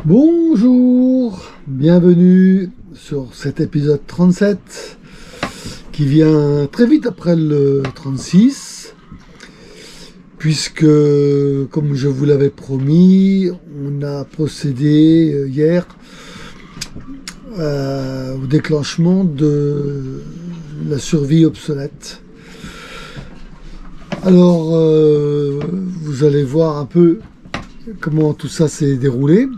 Bonjour, bienvenue sur cet épisode 37 qui vient très vite après le 36 puisque, comme je vous l'avais promis, on a procédé hier au déclenchement de la survie obsolète. Alors, vous allez voir un peu comment tout ça s'est déroulé.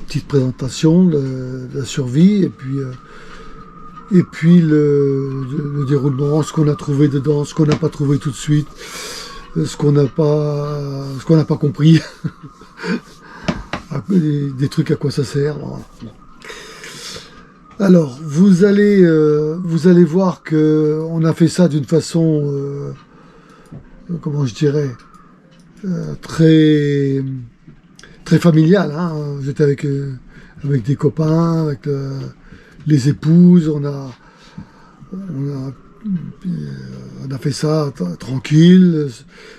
Petite présentation de la survie et puis le déroulement, ce qu'on a trouvé dedans, ce qu'on n'a pas trouvé tout de suite, ce qu'on n'a pas compris, des trucs à quoi ça sert. Alors vous allez voir que on a fait ça d'une façon comment je dirais très familial, hein. J'étais avec des copains, avec les épouses, on a fait ça tranquille,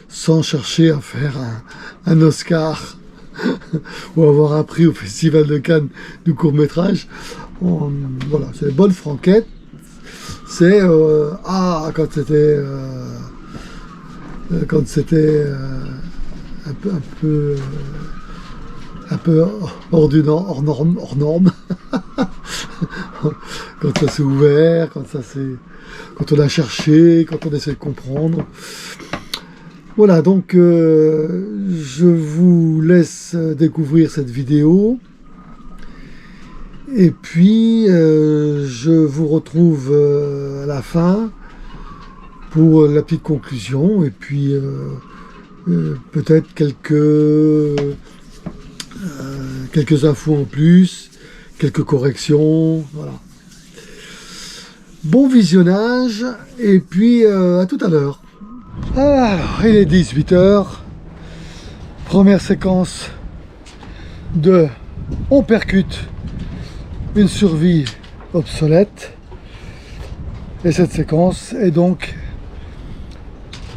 sans chercher à faire un Oscar ou avoir un prix au Festival de Cannes du court-métrage. Voilà, c'est bonne franquette. C'est quand c'était un peu hors norme, quand ça s'est ouvert, quand on a cherché, quand on essaie de comprendre. Voilà, donc je vous laisse découvrir cette vidéo et puis je vous retrouve à la fin pour la petite conclusion et puis peut-être quelques infos en plus, quelques corrections, voilà. Bon visionnage, et puis à tout à l'heure. Alors, il est 18h, première séquence de on percute une survie obsolète, et cette séquence est donc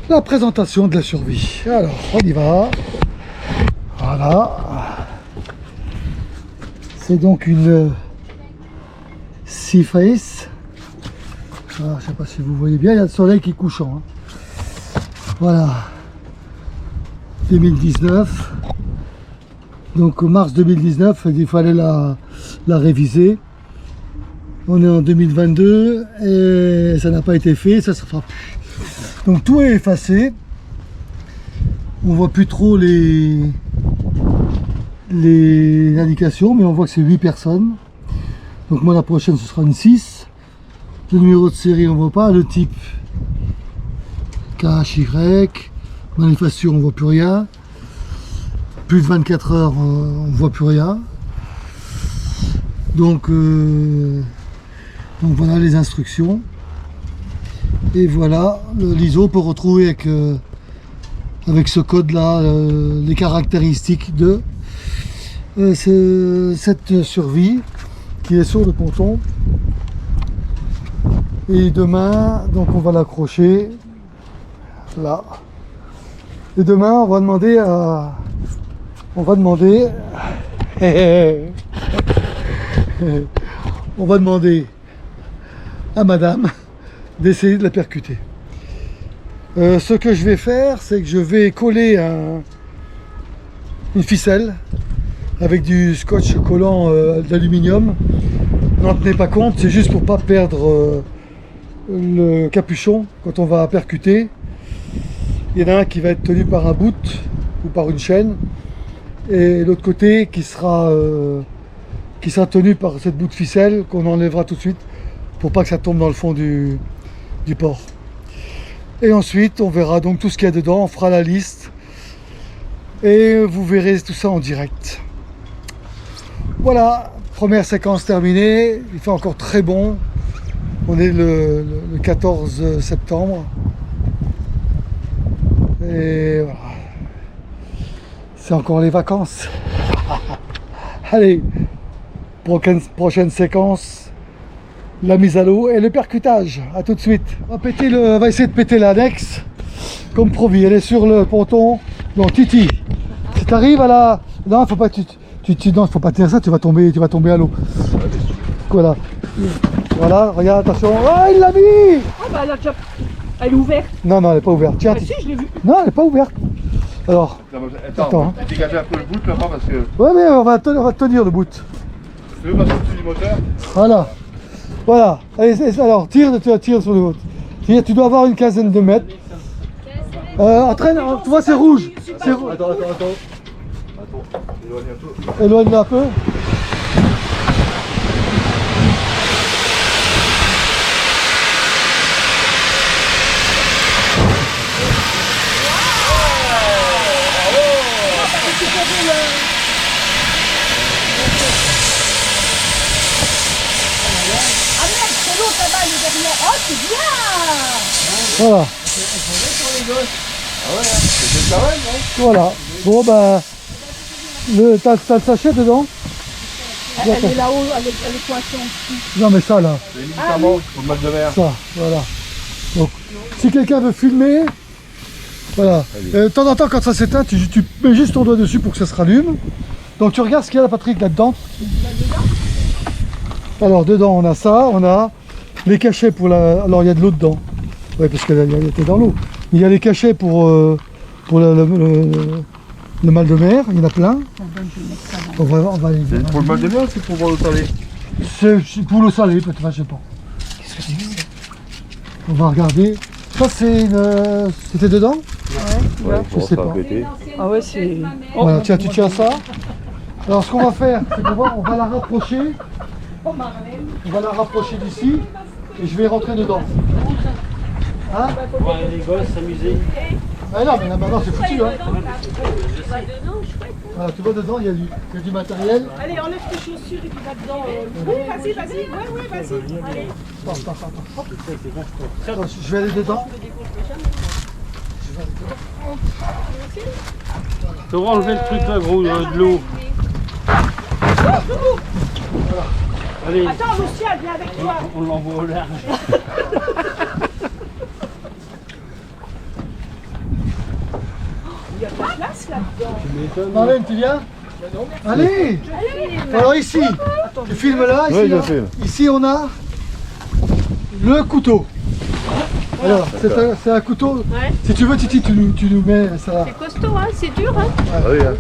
la présentation de la survie. Alors, on y va. Voilà. C'est donc une Seaface. Je ne sais pas si vous voyez bien, il y a le soleil qui est couchant. Hein. Voilà. 2019. Donc au mars 2019, il fallait la réviser. On est en 2022 et ça n'a pas été fait, ça ne se fera plus. Donc tout est effacé. On voit plus trop les indications, mais on voit que c'est 8 personnes. Donc moi la prochaine ce sera une 6. Le numéro de série on voit pas, le type KHY, manifestation on voit plus rien. Plus de 24 heures on voit plus rien. Donc voilà les instructions. Et voilà l'ISO pour retrouver avec ce code là les caractéristiques de cette survie qui est sur le ponton. Et demain, donc on va l'accrocher là. Et demain, on va demander à madame d'essayer de la percuter. Ce que je vais faire, c'est que je vais coller une ficelle avec du scotch collant d'aluminium. N'en tenez pas compte, c'est juste pour pas perdre le capuchon quand on va percuter. Il y en a un qui va être tenu par un bout ou par une chaîne et l'autre côté qui sera tenu par cette bout de ficelle qu'on enlèvera tout de suite pour pas que ça tombe dans le fond du port. Et ensuite on verra donc tout ce qu'il y a dedans, on fera la liste et vous verrez tout ça en direct. Voilà, première séquence terminée, il fait encore très bon. On est le 14 septembre. Et voilà. C'est encore les vacances. Allez, prochaine séquence, la mise à l'eau et le percutage. A tout de suite. On va essayer de péter l'annexe. Comme promis, elle est sur le ponton. Donc Titi, si tu arrives à la... Non, faut pas que tu Non, faut pas tenir ça, tu vas tomber à l'eau. Voilà. Voilà, regarde, attention. Oh, il l'a mis! Ah bah elle a déjà... Elle est ouverte. Non, elle n'est pas ouverte. Tiens, Ah si, je l'ai vu. non, elle n'est pas ouverte. Alors, Attends, dégagez un peu le bout là-bas parce que... ouais, mais on va tenir le bout. Tu veux passer au-dessus du moteur? Voilà. Voilà. Allez, alors, tire sur le bout. Tu dois avoir une quinzaine de mètres. Entraîne, tu vois, c'est rouge. Attends. Éloigne un peu. Éloigne-la un peu. Ah merde, c'est l'autre là-bas, il est derrière. Oh, c'est bien. Voilà. Ah ouais, c'était pas mal, non? Voilà. Bon, bah, t'as le sachet dedans? Elle est là-haut, elle est coincée en dessous. Non, mais ça, là. C'est les médicaments pour le mal de mer. Ça, voilà. Donc, si quelqu'un veut filmer, voilà. De temps en temps, quand ça s'éteint, tu mets juste ton doigt dessus pour que ça se rallume. Donc, tu regardes ce qu'il y a, Patrick, là-dedans. Alors, dedans, on a ça, on a les cachets pour la... Alors, il y a de l'eau dedans. Ouais, parce qu'elle était dans l'eau. Il y a les cachets pour le mal de mer, il y en a plein. On va les... C'est pour le mal de mer ou c'est pour le salé? C'est pour le salé, peut-être, je sais pas. Qu'est-ce que c'est que ça? On va regarder. Ça, c'est une... C'était dedans? Ouais, Je sais pas. Ah ouais, c'est... Voilà, tiens, tu tiens ça. Alors, ce qu'on va faire, c'est qu'on va la rapprocher. Oh Marlène. On va la rapprocher d'ici. Et je vais rentrer dedans. Hein? Ouais, les gosses s'amuser. Ah non, mais là, maintenant, c'est foutu, hein. Va dedans, chouette. Voilà, tu vois, dedans, il y a du matériel. Allez, enlève tes chaussures et tu vas dedans. Oui, vas-y. Ouais, vas-y. Allez. Attends. Je vais aller dedans. Tu vas enlever le truc là, gros, de l'eau. Allez, Attends, Lucia, viens avec toi. on l'envoie au large. Il y a de la place là-dedans. Marlène, tu viens? Allez. Alors ici, tu filmes là, ici, Oui, je là. filme. Ici on a le couteau. Alors, c'est un couteau. Ouais. Si tu veux, Titi, tu nous mets ça. C'est costaud, hein, c'est dur, hein. Ah oui, hein.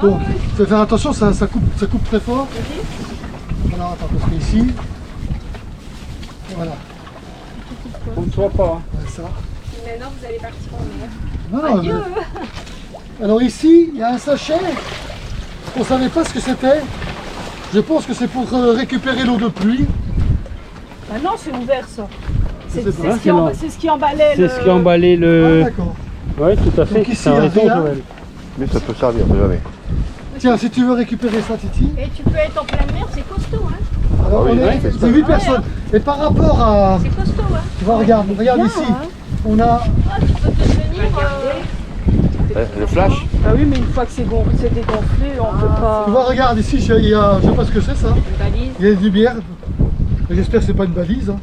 Donc, fais faire attention, ça coupe très fort. Alors, attends, parce que ici, voilà, On ne soit pas. ça. Maintenant, vous allez partir en mer. Non, non, mais- Alors ici, il y a un sachet. On ne savait pas ce que c'était. Je pense que c'est pour récupérer l'eau de pluie. Ah non, c'est ouvert ça. C'est sais pas. c'est ce qui emballait C'est ce qui a emballé Ah, le... d'accord. Ouais, tout à fait. Donc ici, C'est un il y a raison, rien. Joël. Mais ça peut servir, mais jamais. Tiens, si tu veux récupérer ça, Titi. Et tu peux être en pleine mer, c'est costaud, hein. Alors, Ah oui, on ouais, est c'est 8 personnes. Et par rapport à... C'est costaud, hein. Tu vois, regarde bien, ici. hein. On a... Ah, tu peux te venir. Le flash? Ah oui, mais une fois que c'est dégonflé, on peut pas. Tu vois, regarde ici, il y a... Je sais pas ce que c'est ça. Une valise. Il y a une lumière. J'espère que c'est pas une valise. Hein.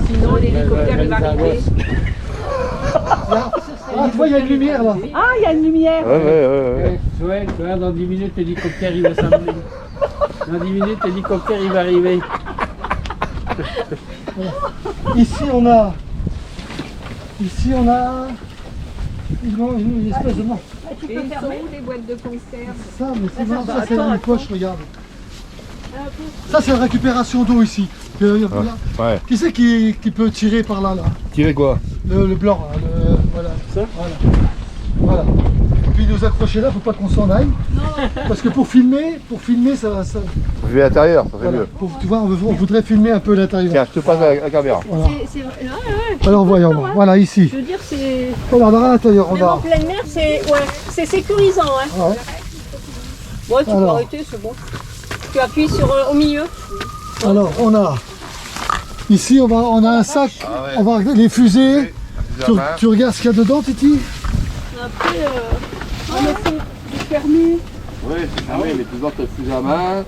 Sinon, l'hélicoptère il va arriver. Là. Ah, tu vois, il y a une lumière là. Ah, il y a une lumière. Ouais. Joël, tu vois, dans 10 minutes, l'hélicoptère il va s'amener. Dans 10 minutes, l'hélicoptère il va arriver. Ici, on a... Une espèce de... Ah, tu peux fermer les boîtes de conserve. Ça, mais c'est non, ça c'est attends, une poche, regarde. Ça c'est la récupération d'eau ici. Là. Ouais. Qui c'est qui peut tirer par là, là? Tirer quoi? Le blanc, là, voilà. Ça? Voilà. Et puis nous accrocher là, faut pas qu'on s'en aille. Parce que pour filmer, ça... Je vais à l'intérieur, ça serait Voilà. mieux. Tu vois, on voudrait filmer un peu l'intérieur. Tiens, je te passe la caméra. Voilà. Ouais. Alors voyons, voilà ici. Je veux dire, c'est. Voilà, dans l'intérieur, on Même en a... pleine mer, c'est sécurisant, hein. Ouais. Ouais, tu peux Alors. arrêter, c'est bon. Tu appuies sur au milieu. Alors, on a... Ici, on a un sac, Ah ouais. on va regarder les fusées. Tu regardes ce qu'il y a dedans, Titi? Après, c'est fermé. Oui, c'est fermé, mais dedans t'as le fusil à main.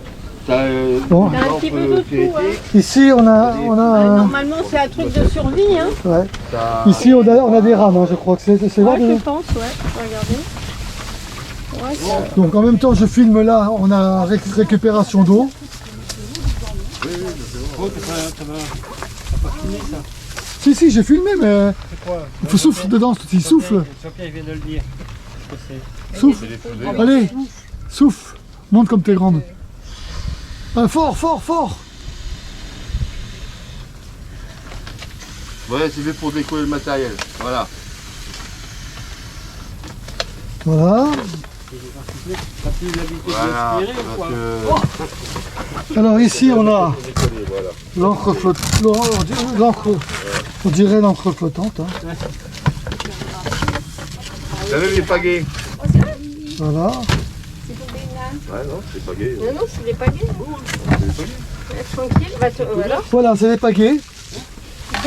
T'as Bon. T'as un petit peu de tout, hein. Ici, on a Normalement, c'est un truc de survie, hein. ouais. Ici, on a des rames, hein, je crois que c'est là. Ouais, je pense, ouais. Regardez. Donc en même temps je filme là, on a récupération d'eau. Oh, t'as pas filmé ça. Si, j'ai filmé, mais il faut souffler dedans, il souffle. C'est ok, il vient de le dire. Ce que c'est. Souffle. Allez, souffle. Monte comme t'es grande. Ah, fort, fort, fort. Ouais, c'est fait pour décoller le matériel. Voilà. Voilà. T'as plus l'habitude Voilà. de respirer ou quoi? Alors ici on a Décoller, voilà. l'encre flottante, on dirait l'encre flottante. Hein. Vous avez les pagaies? Voilà. Ouais, non, c'est pagaies. Non, non, c'est des pagaies. Tranquille, voilà. Voilà, c'est des pagaies.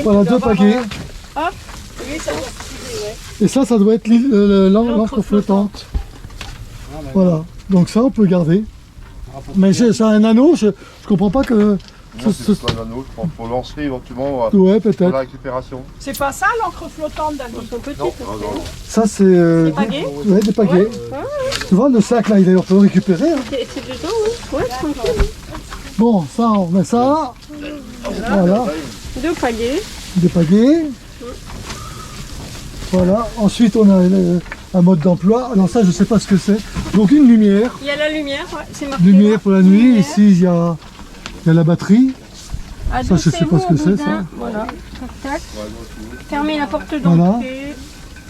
Voilà, 2 pagaies. Oui, ça va. Et ça doit être l'encre flottante. Voilà. Donc ça, on peut garder. Mais c'est un anneau, je comprends pas que... Non, c'est pas un anneau, je pense, pour lancer éventuellement Ouais, pour la peut-être. récupération. C'est pas ça l'encre flottante, David? Ils sont petites. Non, non, non. Ça, c'est... Des pagaies? Ouais, des pagaies. Tu vois, le sac, là, il est un peu récupéré. Hein. C'est dedans, oui. Ouais, tranquille. Bon, ça, on met ça. Voilà, 2 pagaies. des pagaies. Voilà. Ensuite, on a un mode d'emploi. Alors ça, je sais pas ce que c'est. Donc, une lumière. Il y a la lumière, ouais, c'est marqué. Lumière là. pour la nuit. Lumière. Ici, il y a la batterie. Ça, je sais pas ce que c'est, ça. Voilà. Tac, tac. Fermez la porte Voilà. d'entrée.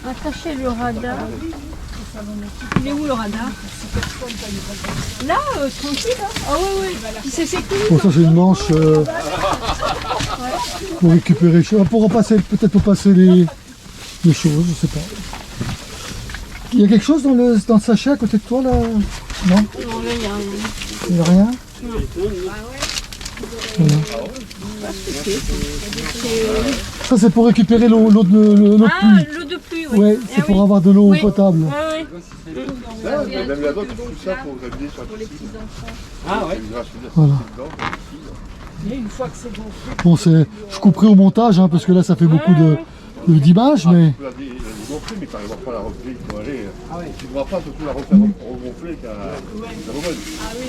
Attachez le radar. Il est où le radar? Là, tranquille. Hein. Ah ouais, ouais. Puis c'est sécurisé. Bon, ça, c'est une manche pour récupérer. Pour repasser, peut-être pour passer les choses, je sais pas. Il y a quelque chose dans le sachet à côté de toi, là? Non? Non, là, il y a rien. Il n'y a rien? Voilà. Ça, c'est pour récupérer l'eau de pluie. Ah, l'eau de pluie, oui. Ouais, c'est Ah pour oui. avoir de l'eau Oui. potable. Ouais, ouais. Là, même là-dedans, tu fous ça pour graviter sur la piscine. Ah ouais. Voilà. Une fois que c'est bon. Bon, je couperai au montage, hein, parce que là, ça fait beaucoup d'images, mais... Tu l'as gonflé, mais tu n'arriveras pas à la replier. Tu ne pourras pas surtout la refaire regonfler qu'à la remode.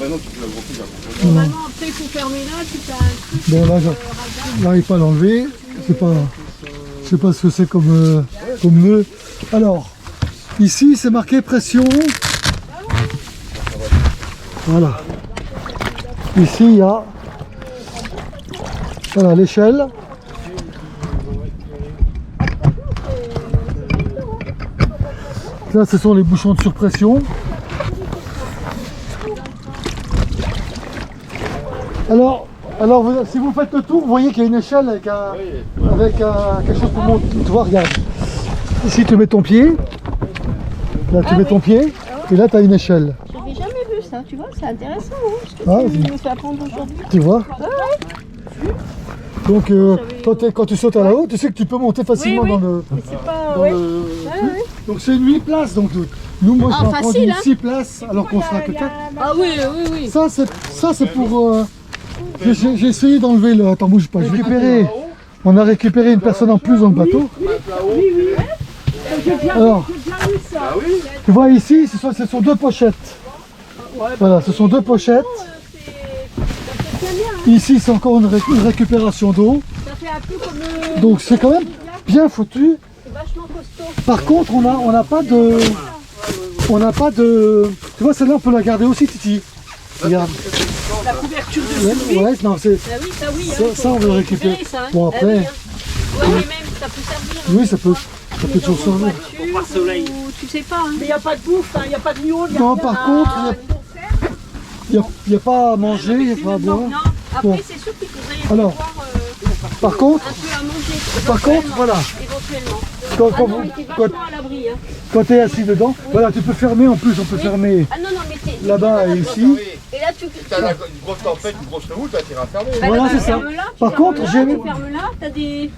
Maintenant, tu peux la gonfler. Normalement, après, il faut fermer là, tu as un truc. Bon, là, j'arrive pas à l'enlever. Je sais pas ce que c'est comme nœud. Alors, ici, c'est marqué pression. Voilà. Ici, il y a voilà, l'échelle. Là, ce sont les bouchons de surpression. Alors si vous faites le tour, vous voyez qu'il y a une échelle avec quelque chose pour monter. Tu vois, regarde. Ici, tu mets ton pied. Là, tu mets ton pied. Et là, tu as une échelle. J'avais jamais vu ça, tu vois, c'est intéressant, hein, ce que Ah, tu me fais apprendre aujourd'hui. Tu vois. Donc, quand tu sautes à la haut, tu sais que tu peux monter facilement Oui, oui. dans le... Mais c'est pas. dans Ouais. le- Ouais, ouais. Donc, c'est 8 places. Donc, nous, moi, Ah, j'ai entendu facile, hein. 6 places, alors qu'on sera que 4. Ah oui, oui, oui. Ça, c'est pour... J'ai essayé d'enlever le... Attends, bouge pas. On a récupéré une personne en plus dans le bateau. Alors, tu vois ici, ce sont 2 pochettes. Voilà, ce sont 2 pochettes. Ici, c'est encore une récupération d'eau. Ça fait un peu comme. Donc, c'est quand même bien foutu. C'est vachement costaud. Par contre, on n'a pas de... On n'a pas de... Tu vois, celle-là, on peut la garder aussi, Titi. Regarde. La couverture de Ouais, non, c'est... Ah oui, ça oui. Ça, on veut le récupérer. Ça, hein. Bon, Ah après... oui, hein. Ouais, mais même, ça peut servir. Hein. Oui, ça peut toujours servir. Par soleil. Tu sais pas, hein. Mais il n'y a pas de bouffe, il n'y a pas de lion. Non, par contre, il n'y a pas à manger, il n'y a pas à boire. Non, après, Bon. c'est sûr qu'il faudrait Alors, avoir par contre, un peu à manger. par contre, voilà, Éventuellement. quand, Ah non, il était vachement à l'abri. Hein. quand tu es assis dedans, voilà, tu peux fermer en plus, on peut fermer Ah non, non, mais t'es là-bas et ici. Et là, tu T'as une grosse tempête, une grosse remoute, tu vas fermer. Voilà, c'est ça. Par contre, tu fermes là, t'as des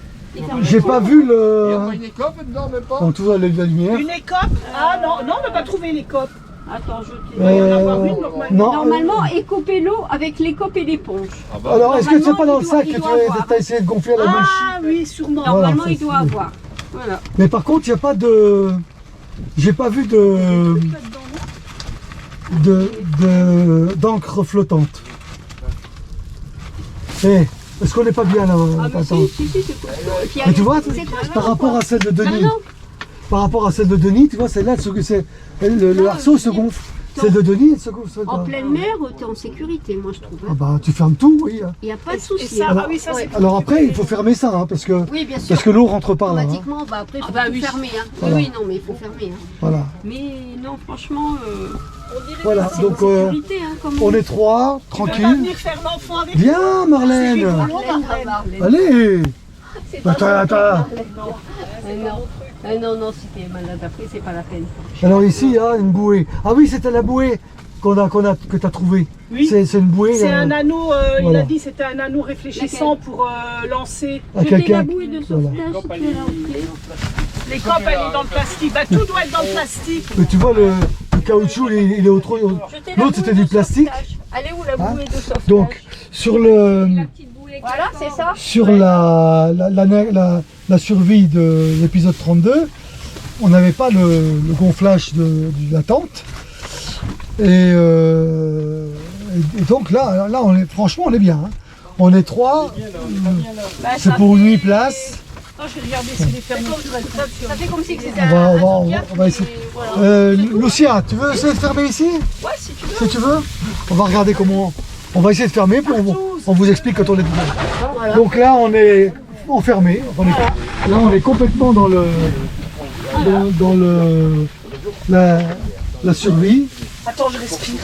j'ai pas vu Il n'y a le... pas une écope dedans, même pas? On trouve la lumière. Une écope? Ah non, non, on n'a pas trouvé l'écope. Attends, je Il va y en avoir une non, normalement. Normalement, écoper l'eau avec l'écope et l'éponge. Ah bah, alors est-ce que c'est pas dans le il sac doit que avoir. tu as essayé de gonfler à la bouche? Ah oui, sûrement. Voilà, Normalement, ça, il doit c'est- avoir. Voilà. Mais par contre, il n'y a pas de... J'ai pas vu de... d'encre flottante. Eh, est-ce qu'on n'est pas bien là? Attends. Mais tu vois, par rapport à celle de Denis, par rapport à celle de Denis, tu vois, celle-là, le arceau se gonfle. Celle de Denis, elle se gonfle. En pleine mer, tu es en sécurité, moi je trouve. Ah bah, tu fermes tout, oui. Il n'y a pas de souci. ça, hein. ah oui, ça, c'est Alors après, il faut fermer ça, hein, parce que Oui, bien sûr. parce que l'eau rentre par là. Hein. Automatiquement, bah après, il faut tout fermer. Hein. Voilà. Oui, non, mais il faut fermer. Hein. Voilà. Mais non, franchement, Voilà. c'est Donc en sécurité. Hein, comme on est trois, Tu vas pas tranquille. venir faire l'enfant avec Viens, Marlène. Allez. Attends. Non, si t'es malade après, c'est pas la peine. Alors ici, il y a une bouée. Ah oui, c'était la bouée que tu as trouvée. Oui. C'est une bouée. C'est un anneau, il voilà. a dit c'était un anneau réfléchissant pour lancer. à C'était la quelqu'un. bouée de Voilà. sauvetage, si tu es là, ok. Les copes, elle est dans le plastique. Bah, tout doit être dans le plastique. Mais tu vois, le caoutchouc, il est autre. L'autre, c'était du plastique. Elle est où la bouée de sauvetage? Donc, sur le. Voilà, c'est ça. Sur la survie de l'épisode 32, on n'avait pas le gonflage de la tente. Et donc là on est, franchement, on est bien. Hein. On est trois, c'est pour 8 places. Oh, je vais regarder si les fermetures elles tapent sur. Ça fait comme si c'était On va essayer. Lucia, tu veux essayer de fermer ici? Ouais, si tu veux. Si tu veux. On va regarder comment. On va essayer de fermer, puis on vous explique quand on est dedans. Voilà. Donc là, on est enfermé. Là, on est complètement dans la survie. Attends, je respire.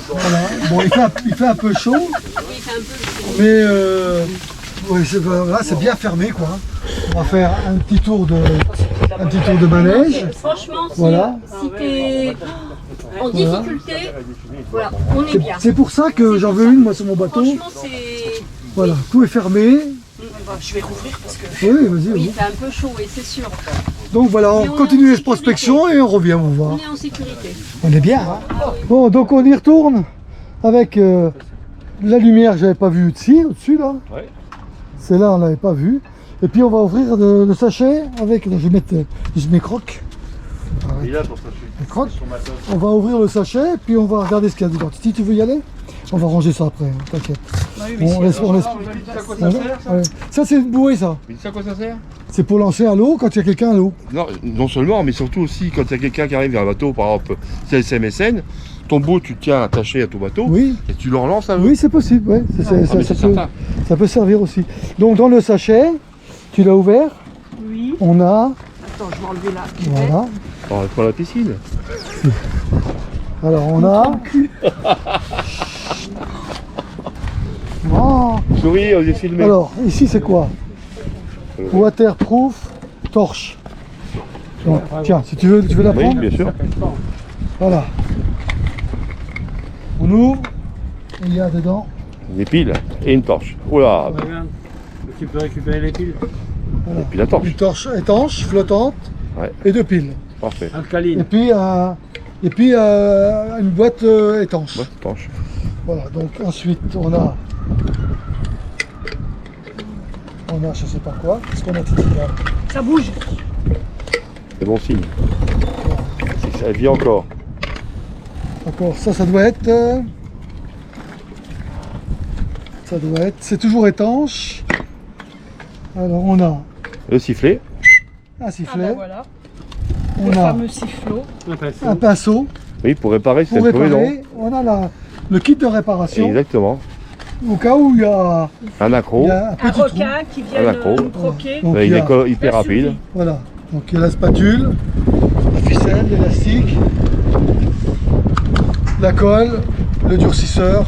Voilà. Bon, il fait un peu chaud, Oui, c'est un peu. mais là, c'est bien fermé, quoi. On va faire un petit tour de manège. Franchement, Voilà. si t'es en difficulté, voilà, on est bien. C'est pour ça que j'en veux une, moi, sur mon bateau. Franchement, c'est. Voilà, tout est fermé. Je vais rouvrir parce que. Oui, vas-y. Oui, vas-y. c'est un peu chaud, oui, c'est sûr. Donc voilà, Mais on on continue est en les prospections et on revient, on va voir. On est en sécurité. On est bien, hein. Bon, donc on y retourne avec la lumière que j'avais pas vue au-dessus là. Ouais. Celle-là, on l'avait pas vue. Et puis on va ouvrir le sachet avec. Je vais mettre mes crocs. Il est là pour ça. Les crocs. On va ouvrir le sachet, puis on va regarder ce qu'il y a dedans. Si tu veux y aller, on va ranger ça après, hein, t'inquiète. On laisse. Ouais. Ça, c'est une bouée, ça. Mais tu sais à quoi ça sert? C'est pour lancer à l'eau quand il y a quelqu'un à l'eau. Non seulement, mais surtout aussi quand il y a quelqu'un qui arrive vers un bateau, par exemple, c'est le CMSN, ton boat tu le tiens attaché à ton bateau Oui. et tu le relances à eux. Oui, c'est possible, ouais. mais c'est certain. Ça peut servir aussi. Donc dans le sachet, tu l'as ouvert, Oui. on a, Attends, je vais enlever la. voilà, On va prendre la piscine. alors on a, oh. Souris, on est filmé. Alors ici c'est quoi? Waterproof torche. Donc, tiens, si tu veux la Oui, prendre, bien sûr. voilà. On ouvre, et il y a dedans, Des piles et une torche. Oula, Regarde, tu peux récupérer les piles. et puis la torche. une torche étanche, flottante, Ouais. et 2 piles. Parfait. Et Alcaline. puis, une boîte étanche. Ouais, torche. Voilà, donc ensuite on a, je sais pas quoi, qu'est-ce qu'on a dit là? Ça bouge. C'est bon signe. C'est que ça vit encore. D'accord, ça doit être, c'est toujours étanche. Alors on a Le sifflet. un Ah sifflet, bah voilà. on Le a fameux sifflot. un pinceau Oui, pour réparer pour cette réparer, on a le kit de réparation, Exactement. au cas où il y a, Un accro. un Un petit trou. requin qui vient accro. nous croquer. Donc, Il il y est a- hyper rapide. Voilà, donc il y a la spatule, la ficelle, l'élastique, la colle, le durcisseur,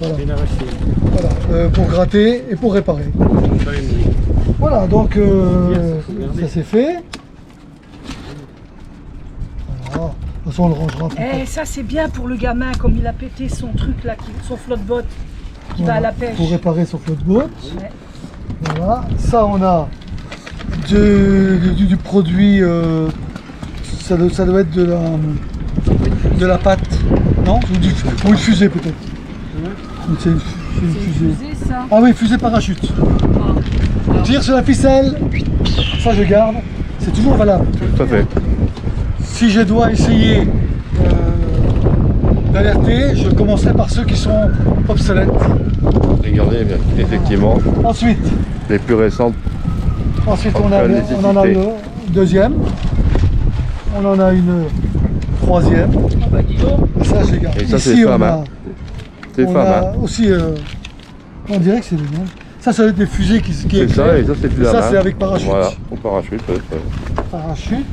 voilà, pour gratter et pour réparer. Voilà, donc ça c'est fait. Voilà. De toute façon on le rangera plus tard. Eh, ça c'est bien pour le gamin, comme il a pété son truc là, son flotte-botte qui va à la pêche. Pour réparer son flotte-boat. Ouais. Voilà, ça on a du produit, ça doit être de la pâte, non? Ou une fusée peut-être. C'est une fusée. C'est ça. Ah oui, fusée parachute. Tire sur la ficelle, ça je garde, c'est toujours valable. Tout à fait. Si je dois essayer d'alerter. Je commencerai par ceux qui sont obsolètes. Regardez, bien, effectivement, Ensuite, les plus récentes. on en a nécessité. une deuxième. On en a une troisième. Ah bah dis donc. Et ça, je les garde. Et ça, c'est Ici, femme, on a, hein. C'est on femme, a hein. aussi, on dirait que c'est des nains. Ça va être des fusées qui C'est ça, et ça, c'est plus Ça, la main. c'est avec parachute. Voilà, au parachute, peut-être. Parachute.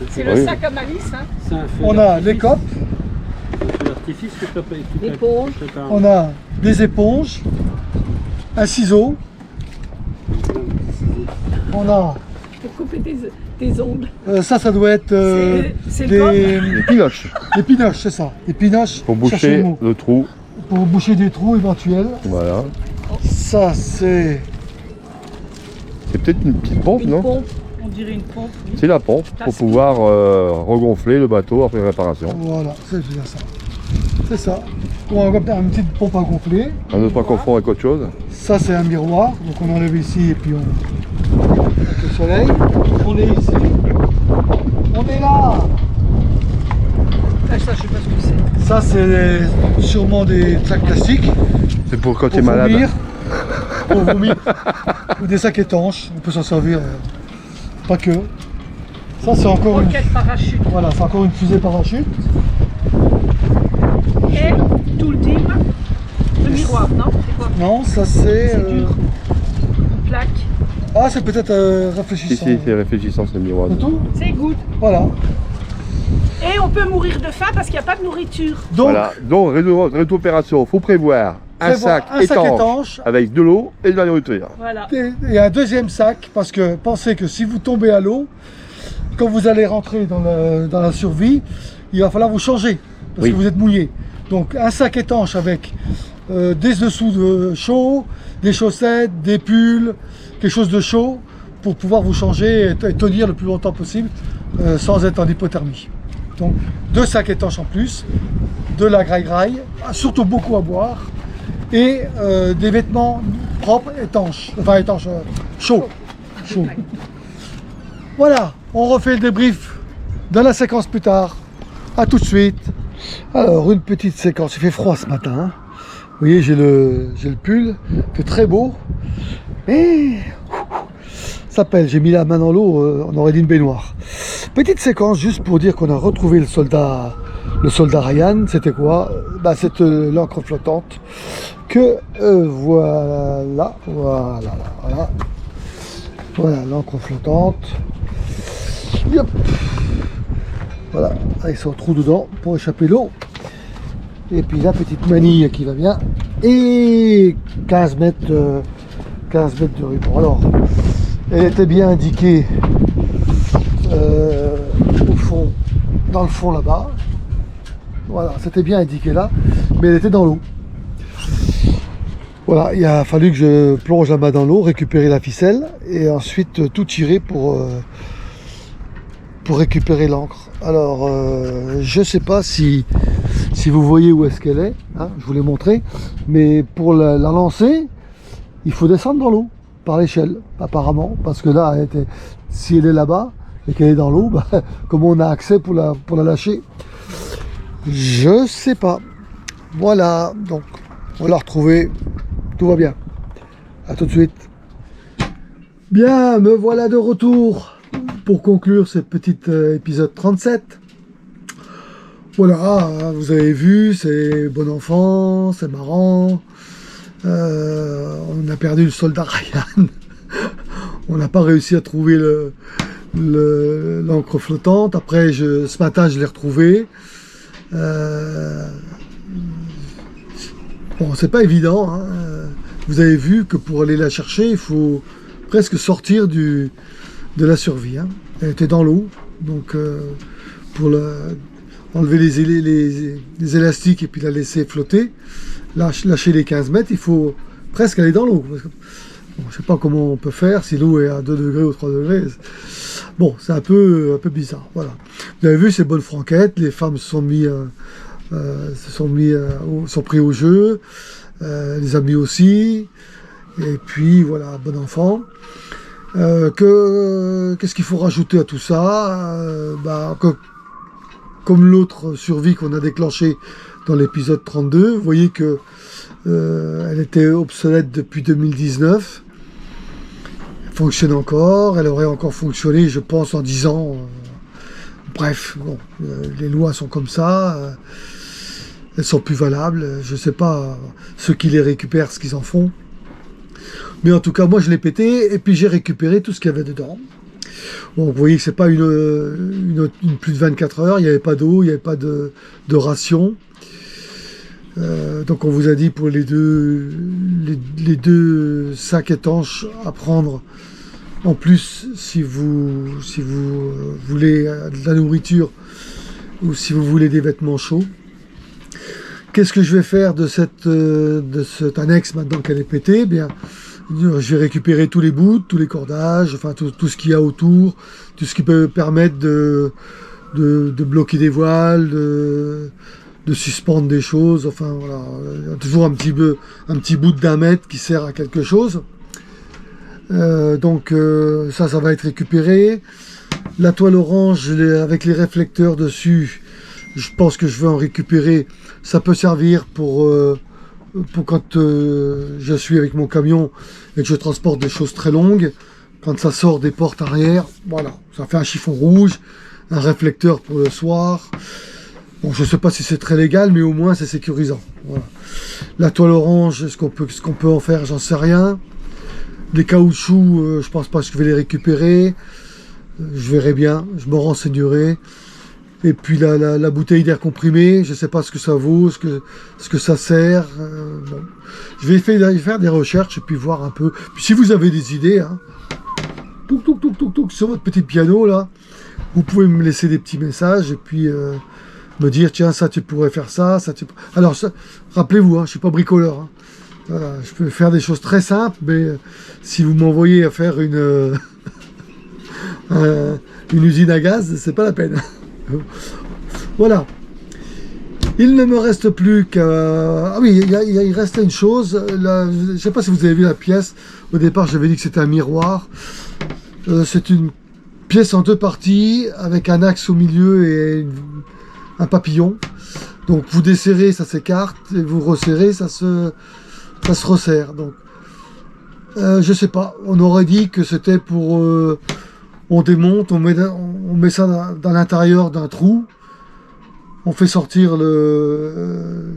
C'est le Oui. sac à malice, hein. C'est un feu On a d'artifice. les copes. Un feu d'artifice que tu as L'éponge. On a des éponges. Un ciseau. On a... Pour couper tes ongles. ça doit être C'est le cop. Les pinoches, des pinoches, c'est ça. Des pinoches. pour cherchez le boucher mot. le trou. Pour boucher des trous éventuels. Voilà. Ça, c'est... C'est peut-être une petite pompe, Une non? pompe. On dirait une pompe. Oui. C'est la pompe pour Plastique. pouvoir regonfler le bateau après réparation. Voilà, c'est bien ça. C'est ça. Ou une petite pompe à gonfler. À ne pas confondre avec autre chose. Ça, c'est un miroir. Donc on enlève ici et puis on... Avec le soleil. On est ici. On est là. Ah, ça, je sais pas ce que c'est. Ça, c'est sûrement des sacs plastiques. C'est pour quand tu Pour es malade. vomir. Pour vomir. Ou des sacs étanches. On peut s'en servir. Pas que. Ça, c'est encore une... Roquette parachute. Voilà, c'est encore une fusée parachute. Et tout le team. Le miroir, non? C'est quoi? Non, ça c'est... C'est dur. Une plaque. Ah, c'est peut-être Si, réfléchissant. si, c'est réfléchissant, c'est le miroir. C'est tout. C'est good. Voilà. Et on peut mourir de faim parce qu'il n'y a pas de nourriture. Donc, Voilà, donc rétro-opération, il faut prévoir un sac étanche avec de l'eau et de la nourriture. Voilà. et un deuxième sac, parce que pensez que si vous tombez à l'eau, quand vous allez rentrer dans la survie, il va falloir vous changer, parce Oui. que vous êtes mouillé. Donc un sac étanche avec des dessous de chaud, des chaussettes, des pulls, quelque chose de chaud, pour pouvoir vous changer et tenir le plus longtemps possible sans être en hypothermie. Donc 2 sacs étanches en plus, de la graille-graille, surtout beaucoup à boire, et des vêtements propres étanches, enfin étanches, chauds. Chauds. Voilà, on refait le débrief dans la séquence plus tard. A tout de suite. Alors, une petite séquence. Il fait froid ce matin. Hein. Vous voyez, j'ai le pull, il fait très beau. Et ça pèle, j'ai mis la main dans l'eau, on aurait dit une baignoire. Petite séquence juste pour dire qu'on a retrouvé le soldat Ryan. C'était quoi? Cette l'encre flottante que voilà l'encre flottante. Yep. Voilà, avec son trou dedans pour échapper l'eau. Et puis la petite manille qui va bien. Et 15 mètres de ruban. Alors, elle était bien indiquée au fond, dans le fond là-bas. Voilà, c'était bien indiqué là, mais elle était dans l'eau. Voilà, il a fallu que je plonge la main dans l'eau, récupérer la ficelle et ensuite tout tirer pour récupérer l'encre. Alors, je sais pas si vous voyez où est-ce qu'elle est, hein, je vous l'ai montré, mais pour la lancer, il faut descendre dans l'eau, par l'échelle, apparemment, parce que là, si elle est là-bas et qu'elle est dans l'eau, comment on a accès pour la lâcher? Je sais pas. Voilà, donc, on l'a retrouvée, tout va bien. À tout de suite. Bien, me voilà de retour pour conclure ce petit épisode 37. Voilà, vous avez vu, c'est bon enfant, c'est marrant. On a perdu le soldat Ryan. On n'a pas réussi à trouver l'encre flottante. Après, ce matin, je l'ai retrouvé. Bon, c'est pas évident. Hein. Vous avez vu que pour aller la chercher, il faut presque sortir de la survie. Hein. Elle était dans l'eau, donc pour enlever les élastiques et puis la laisser flotter, lâcher les 15 mètres, il faut presque aller dans l'eau. Bon, je ne sais pas comment on peut faire si l'eau est à 2 degrés ou 3 degrés. Bon, c'est un peu bizarre. Voilà. Vous avez vu, c'est bonne franquette. Les femmes se sont sont pris au jeu. Les amis aussi. Et puis, voilà, bon enfant. Qu'est-ce qu'il faut rajouter à tout ça? Comme l'autre survie qu'on a déclenché dans l'épisode 32. Vous voyez que elle était obsolète depuis 2019. Elle fonctionne encore, elle aurait encore fonctionné, je pense, en 10 ans. Bref, bon, les lois sont comme ça. Elles sont plus valables. Je ne sais pas ceux qui les récupèrent, ce qu'ils en font. Mais en tout cas, moi, je l'ai pété et puis j'ai récupéré tout ce qu'il y avait dedans. Bon, vous voyez que c'est pas une plus de 24 heures. Il n'y avait pas d'eau, il n'y avait pas de ration. Donc on vous a dit pour les deux sacs étanches à prendre en plus si vous voulez de la nourriture ou si vous voulez des vêtements chauds. Qu'est-ce que je vais faire de cette annexe maintenant qu'elle est pétée? Bien, je vais récupérer tous les bouts, tous les cordages, enfin tout ce qu'il y a autour, tout ce qui peut permettre de bloquer des voiles, de suspendre des choses, enfin voilà, il y a toujours un petit bout d'1 mètre qui sert à quelque chose. Donc ça va être récupéré. La toile orange avec les réflecteurs dessus, je pense que je vais en récupérer. Ça peut servir pour quand je suis avec mon camion et que je transporte des choses très longues, quand ça sort des portes arrière, voilà, ça fait un chiffon rouge, un réflecteur pour le soir. Bon, je ne sais pas si c'est très légal, mais au moins c'est sécurisant. Voilà. La toile orange, ce qu'on peut en faire, j'en sais rien. Les caoutchoucs, je pense pas que je vais les récupérer. Je verrai bien, je me renseignerai. Et puis la bouteille d'air comprimé, je ne sais pas ce que ça vaut, ce que ça sert. Bon. Je vais faire des recherches et puis voir un peu. Puis si vous avez des idées, hein, sur votre petit piano là, vous pouvez me laisser des petits messages et puis me dire tiens ça tu pourrais faire ça, alors rappelez-vous, hein, je suis pas bricoleur, hein. Voilà, je peux faire des choses très simples, mais si vous m'envoyez à faire une usine à gaz, c'est pas la peine. Voilà. Il ne me reste plus qu'à... Ah oui, il restait une chose. Là, je ne sais pas si vous avez vu la pièce. Au départ, j'avais dit que c'était un miroir. C'est une pièce en 2 parties, avec un axe au milieu et un papillon. Donc vous desserrez, ça s'écarte, et vous resserrez, ça se resserre. Donc, je sais pas. On aurait dit que c'était pour... on démonte, on met ça dans l'intérieur d'un trou. On fait sortir le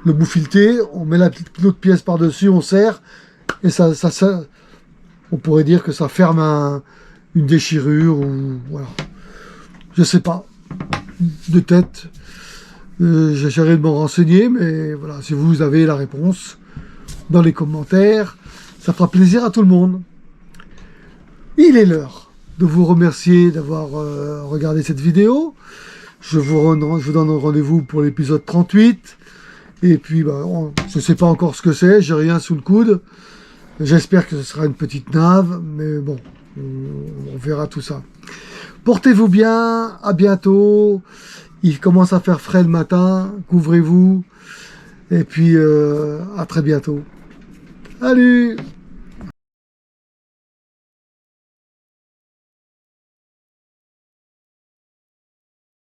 bout fileté, on met l'autre pièce par-dessus, on serre, et ça, on pourrait dire que ça ferme une déchirure, ou voilà. Je sais pas, de tête. J'essaierai de m'en renseigner, mais voilà, si vous avez la réponse dans les commentaires, ça fera plaisir à tout le monde. Il est l'heure de vous remercier d'avoir regardé cette vidéo. Je vous donne rendez-vous pour l'épisode 38. Et puis, je ne sais pas encore ce que c'est, j'ai rien sous le coude. J'espère que ce sera une petite nave, mais bon, on verra tout ça. Portez-vous bien, à bientôt. Il commence à faire frais le matin, couvrez-vous. Et puis, à très bientôt. Salut!